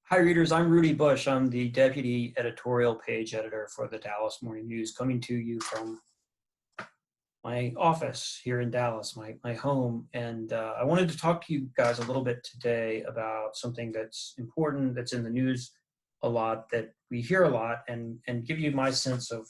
Hi, readers. I'm Rudy Bush. I'm the deputy editorial page editor for the Dallas Morning News, coming to you from my office here in Dallas, my home. And I wanted to talk to you guys a little bit today about something that's important, that's in the news a lot, that we hear a lot, and give you my sense of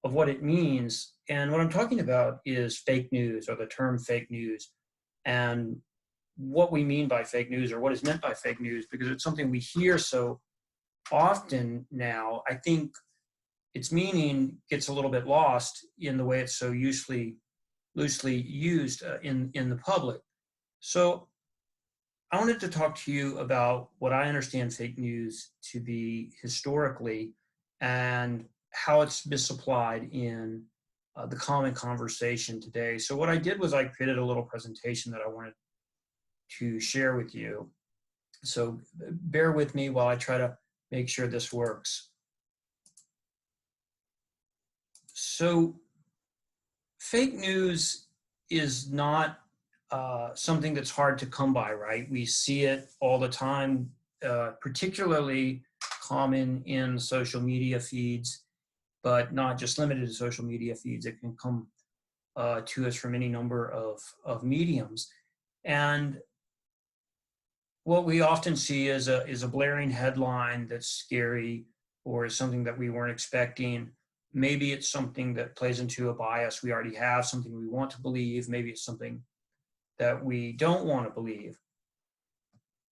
what it means. And what I'm talking about is fake news, or the term fake news, and what we mean by fake news, or what is meant by fake news, because it's something we hear so often now. I think its meaning gets a little bit lost in the way it's so loosely used in the public. So I wanted to talk to you about what I understand fake news to be historically, and how it's misapplied in the common conversation today. So what I did was I created a little presentation that I wanted to share with you. So bear with me while I try to make sure this works. So fake news is not something that's hard to come by, right? We see it all the time, particularly common in social media feeds, but not just limited to social media feeds. It can come to us from any number of mediums. And what we often see is a blaring headline that's scary, or is something that we weren't expecting. Maybe it's something that plays into a bias we already have, something we want to believe. Maybe it's something that we don't want to believe.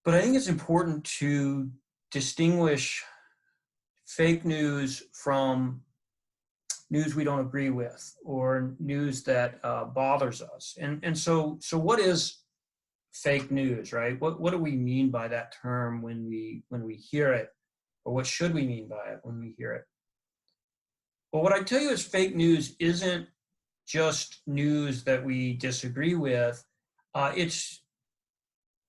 But I think it's important to distinguish fake news from news we don't agree with, or news that bothers us. And so what is fake news, right? What do we mean by that term when we hear it, or what should we mean by it when we hear it? Well, what I tell you is fake news isn't just news that we disagree with. It's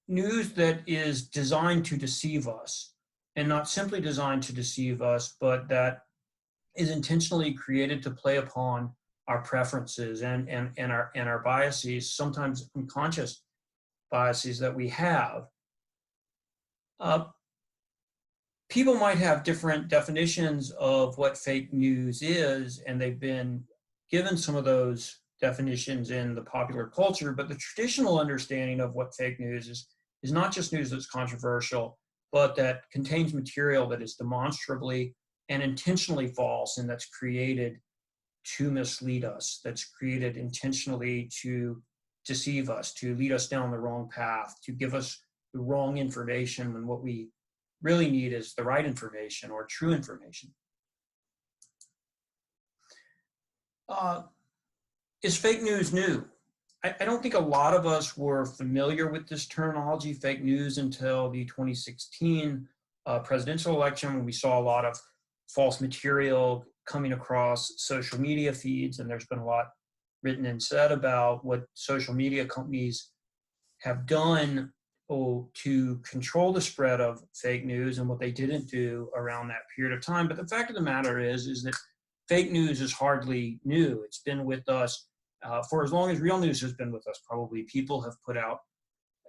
news that is designed to deceive us, and not simply designed to deceive us, but that is intentionally created to play upon our preferences and our biases, sometimes unconscious biases that we have. People might have different definitions of what fake news is, and they've been given some of those definitions in the popular culture, but the traditional understanding of what fake news is not just news that's controversial, but that contains material that is demonstrably and intentionally false, and that's created to mislead us, that's created intentionally to deceive us, to lead us down the wrong path, to give us the wrong information when what we really need is the right information, or true information. Is fake news new? I don't think a lot of us were familiar with this terminology, fake news, until the 2016 presidential election, when we saw a lot of false material coming across social media feeds. And there's been a lot written and said about what social media companies have done to control the spread of fake news, and what they didn't do around that period of time. But the fact of the matter is that fake news is hardly new. It's been with us for as long as real news has been with us, probably. People have put out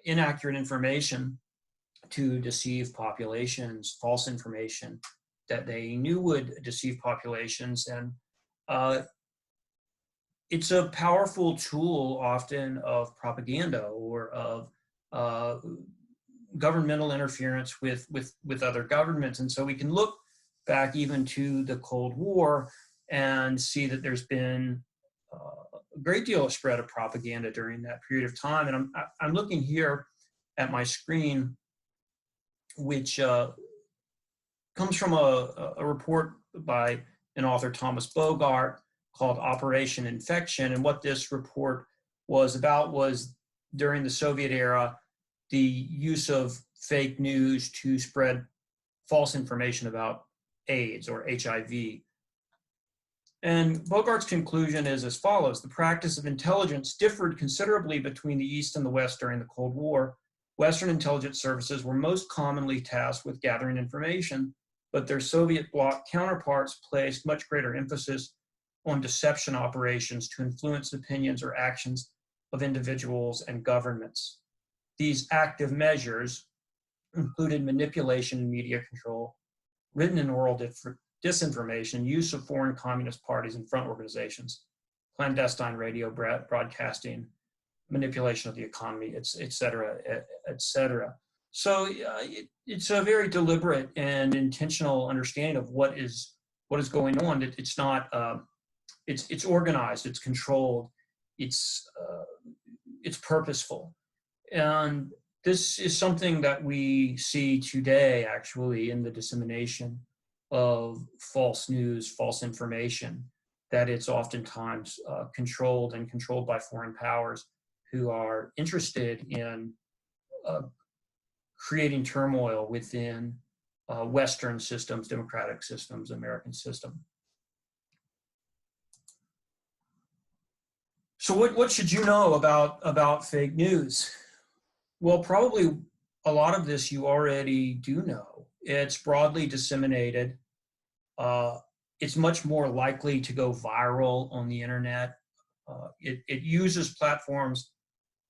inaccurate information to deceive populations, false information that they knew would deceive populations. And it's a powerful tool, often, of propaganda, or of governmental interference with other governments. And so we can look back even to the Cold War and see that there's been a great deal of spread of propaganda during that period of time. And I'm looking here at my screen, which comes from a report by an author, Thomas Bogart, called Operation Infection. And what this report was about was, during the Soviet era, the use of fake news to spread false information about AIDS, or HIV. And Bogart's conclusion is as follows: the practice of intelligence differed considerably between the East and the West during the Cold War. Western intelligence services were most commonly tasked with gathering information, but their Soviet bloc counterparts placed much greater emphasis on deception operations to influence opinions or actions of individuals and governments. These active measures, included manipulation and media control, written and oral disinformation, use of foreign communist parties and front organizations, clandestine radio broadcasting, manipulation of the economy, et cetera, et cetera. So it's a very deliberate and intentional understanding of what is going on. It's not, it's organized, it's controlled, it's purposeful. And this is something that we see today, actually, in the dissemination of false news, false information, that it's oftentimes controlled by foreign powers who are interested in creating turmoil within Western systems, democratic systems, American system. So what should you know about fake news? Well, probably a lot of this you already do know. It's broadly disseminated. It's much more likely to go viral on the internet. It uses platforms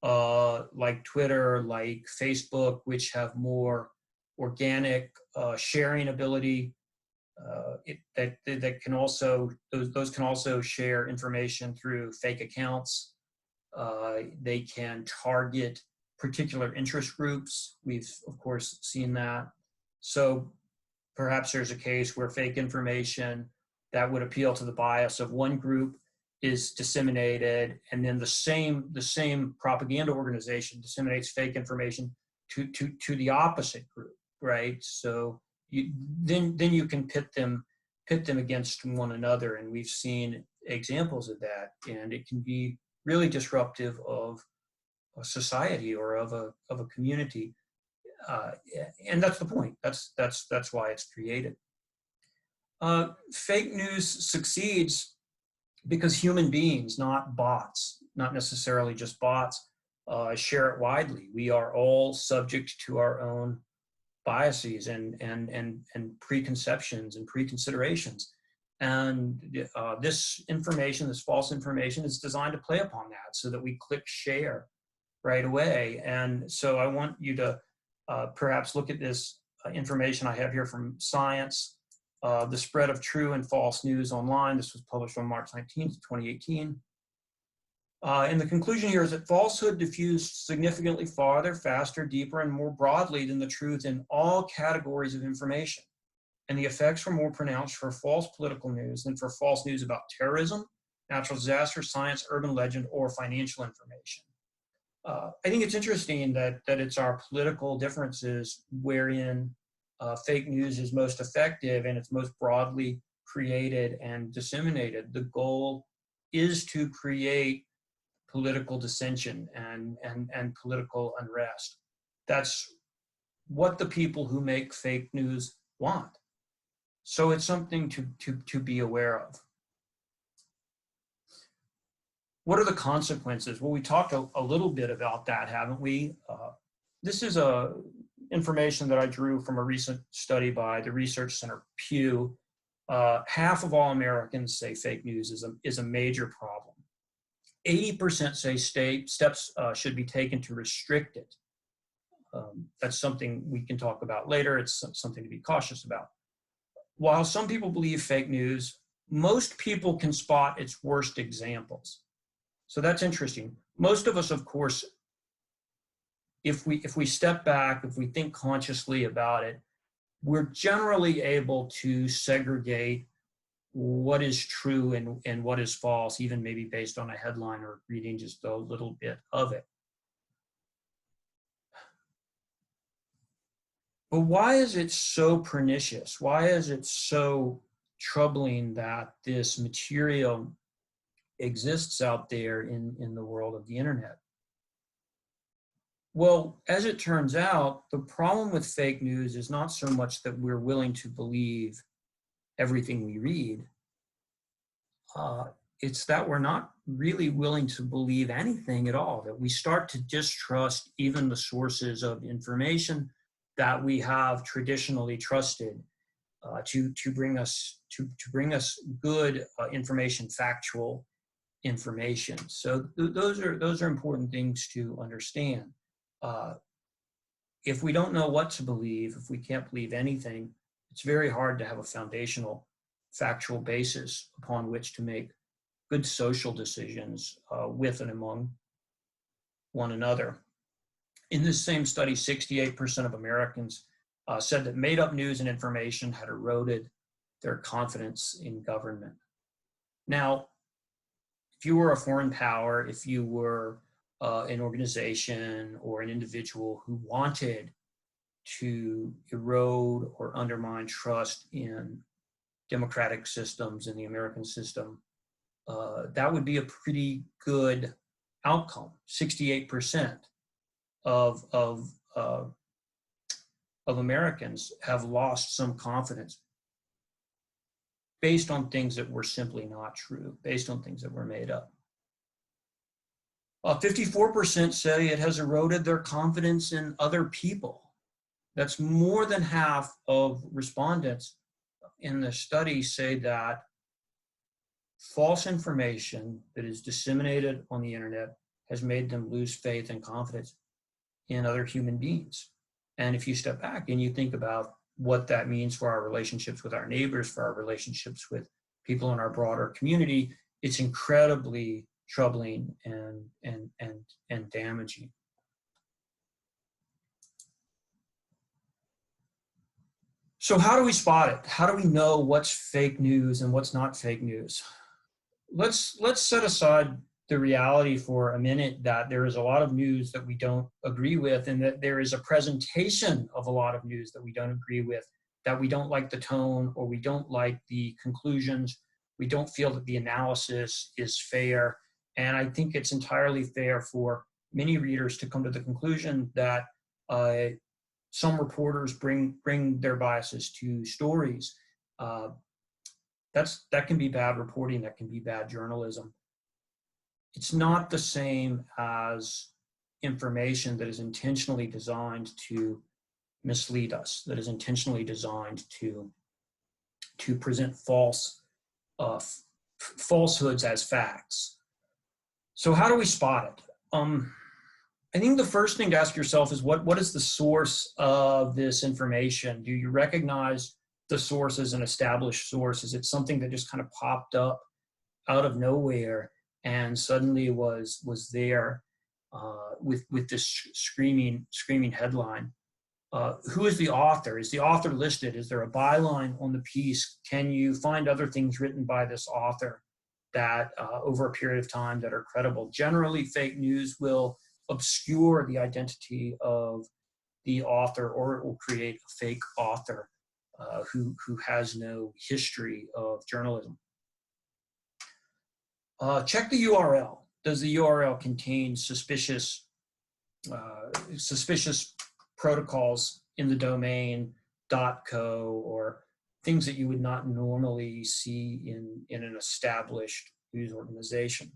like Twitter, like Facebook, which have more organic sharing ability. That can also, those can also share information through fake accounts. They can target particular interest groups. We've, of course, seen that. So perhaps there's a case where fake information that would appeal to the bias of one group is disseminated, and then the same propaganda organization disseminates fake information to the opposite group, right? So then you can pit them against one another, and we've seen examples of that, and it can be really disruptive of a society or of a community, and that's the point. That's why it's created. Fake news succeeds because human beings, not bots, not necessarily just bots, share it widely. We are all subject to our own biases and preconceptions and preconsiderations. And this information, this false information, is designed to play upon that so that we click share right away. And so I want you to perhaps look at this information I have here from Science, the spread of true and false news online. This was published on March 19th, 2018. And the conclusion here is that falsehood diffused significantly farther, faster, deeper, and more broadly than the truth in all categories of information. And the effects were more pronounced for false political news than for false news about terrorism, natural disaster, science, urban legend, or financial information. I think it's interesting that it's our political differences wherein fake news is most effective and it's most broadly created and disseminated. The goal is to create political dissension and political unrest. That's what the people who make fake news want. So it's something to be aware of. What are the consequences? Well, we talked a little bit about that, haven't we? This is information that I drew from a recent study by the research center Pew. Half of all Americans say fake news is a major problem. 80% say steps should be taken to restrict it. That's something we can talk about later. It's something to be cautious about. While some people believe fake news, most people can spot its worst examples. So that's interesting. Most of us, of course, if we step back, if we think consciously about it, we're generally able to segregate what is true and what is false, even maybe based on a headline or reading just a little bit of it. But why is it so pernicious? Why is it so troubling that this material exists out there in the world of the internet? Well, as it turns out, the problem with fake news is not so much that we're willing to believe everything we read. It's that we're not really willing to believe anything at all, that we start to distrust even the sources of information that we have traditionally trusted to bring us good information, factual information. So those are important things to understand. if we don't know what to believe, if we can't believe anything, it's very hard to have a foundational factual basis upon which to make good social decisions with and among one another. In this same study, 68% of Americans said that made-up news and information had eroded their confidence in government. Now, if you were a foreign power, if you were an organization or an individual who wanted to erode or undermine trust in democratic systems, in the American system, that would be a pretty good outcome. 68% of Americans have lost some confidence based on things that were simply not true, based on things that were made up. 54% say it has eroded their confidence in other people. That's more than half of respondents in the study say that false information that is disseminated on the internet has made them lose faith and confidence in other human beings. And if you step back and you think about what that means for our relationships with our neighbors, for our relationships with people in our broader community, it's incredibly troubling and damaging. So how do we spot it? How do we know what's fake news and what's not fake news? Let's set aside the reality for a minute that there is a lot of news that we don't agree with, and that there is a presentation of a lot of news that we don't agree with, that we don't like the tone, or we don't like the conclusions, we don't feel that the analysis is fair. And I think it's entirely fair for many readers to come to the conclusion that some reporters bring their biases to stories. That can be bad reporting, that can be bad journalism. It's not the same as information that is intentionally designed to mislead us, that is intentionally designed to present falsehoods as facts. So how do we spot it? I think the first thing to ask yourself is what is the source of this information? Do you recognize the source as an established source? Is it something that just kind of popped up out of nowhere and suddenly was there with this screaming headline? Who is the author? Is the author listed? Is there a byline on the piece? Can you find other things written by this author that over a period of time that are credible? Generally, fake news will obscure the identity of the author, or it will create a fake author who has no history of journalism. Check the URL. Does the URL contain suspicious protocols in the domain .co, or things that you would not normally see in an established news organization?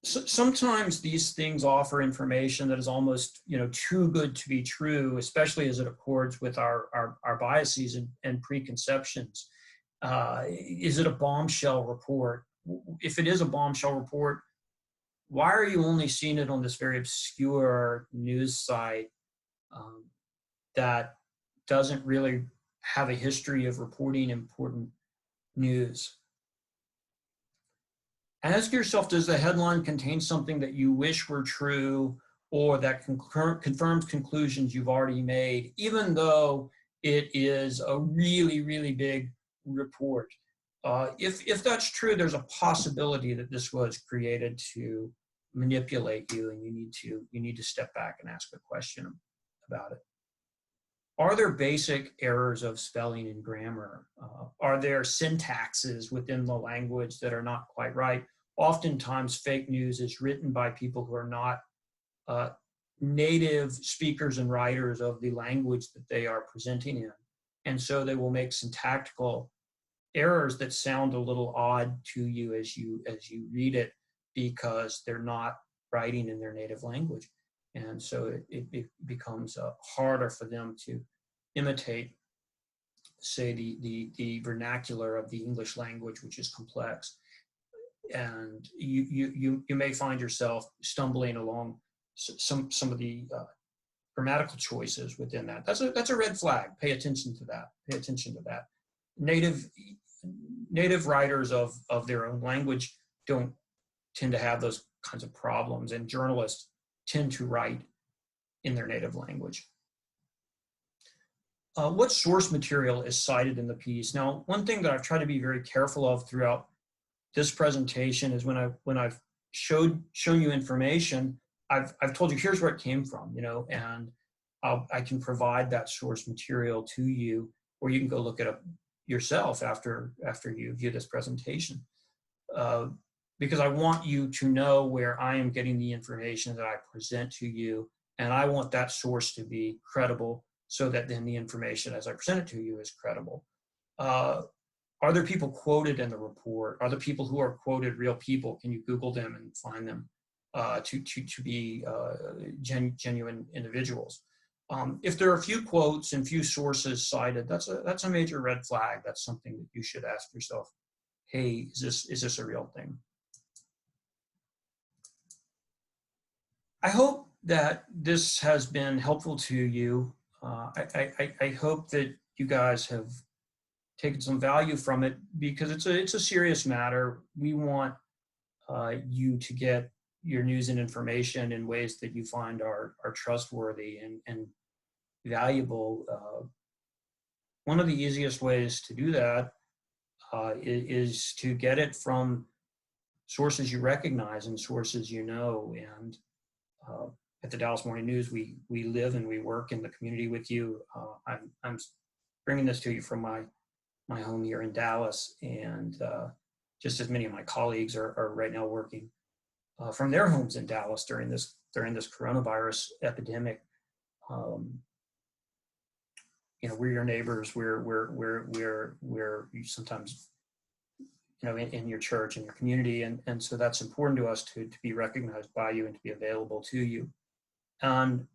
So sometimes these things offer information that is almost too good to be true, especially as it accords with our biases and preconceptions. Is it a bombshell report? If it is a bombshell report, why are you only seeing it on this very obscure news site that doesn't really have a history of reporting important news? Ask yourself, does the headline contain something that you wish were true, or that confirms conclusions you've already made, even though it is a really, really big report? If that's true, there's a possibility that this was created to manipulate you, and you need to step back and ask a question about it. Are there basic errors of spelling and grammar? Are there syntaxes within the language that are not quite right? Oftentimes, fake news is written by people who are not native speakers and writers of the language that they are presenting in. And so they will make syntactical errors that sound a little odd to you as you read it, because they're not writing in their native language. And so it becomes harder for them to imitate, say, the vernacular of the English language, which is complex. And you may find yourself stumbling along some of the grammatical choices within that. That's a red flag. Pay attention to that. Pay attention to that. Native writers of their own language don't tend to have those kinds of problems, and journalists tend to write in their native language. What source material is cited in the piece? Now, one thing that I've tried to be very careful of throughout this presentation is when I've shown you information, I've told you here's where it came from, you know, and I can provide that source material to you, or you can go look it up yourself after you view this presentation. Because I want you to know where I am getting the information that I present to you, and I want that source to be credible, so that then the information as I present it to you is credible. Are there people quoted in the report? Are the people who are quoted real people? Can you Google them and find them to be genuine individuals? If there are few quotes and few sources cited, that's a major red flag. That's something that you should ask yourself. Hey, is this a real thing? I hope that this has been helpful to you. I hope that you guys have taken some value from it, because it's a serious matter. We want you to get your news and information in ways that you find are trustworthy and valuable. One of the easiest ways to do that is to get it from sources you recognize and sources you know. And at the Dallas Morning News, we live and we work in the community with you. I'm bringing this to you from my home here in Dallas, and just as many of my colleagues are right now working from their homes in Dallas during this coronavirus epidemic. You know, we're your neighbors. We're sometimes, you know, in your church, in your community, and so that's important to us to be recognized by you and to be available to you, and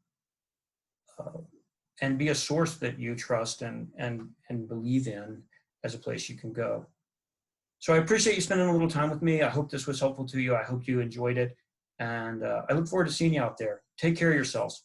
be a source that you trust and believe in as a place you can go. So I appreciate you spending a little time with me. I hope this was helpful to you. I hope you enjoyed it, and I look forward to seeing you out there. Take care of yourselves.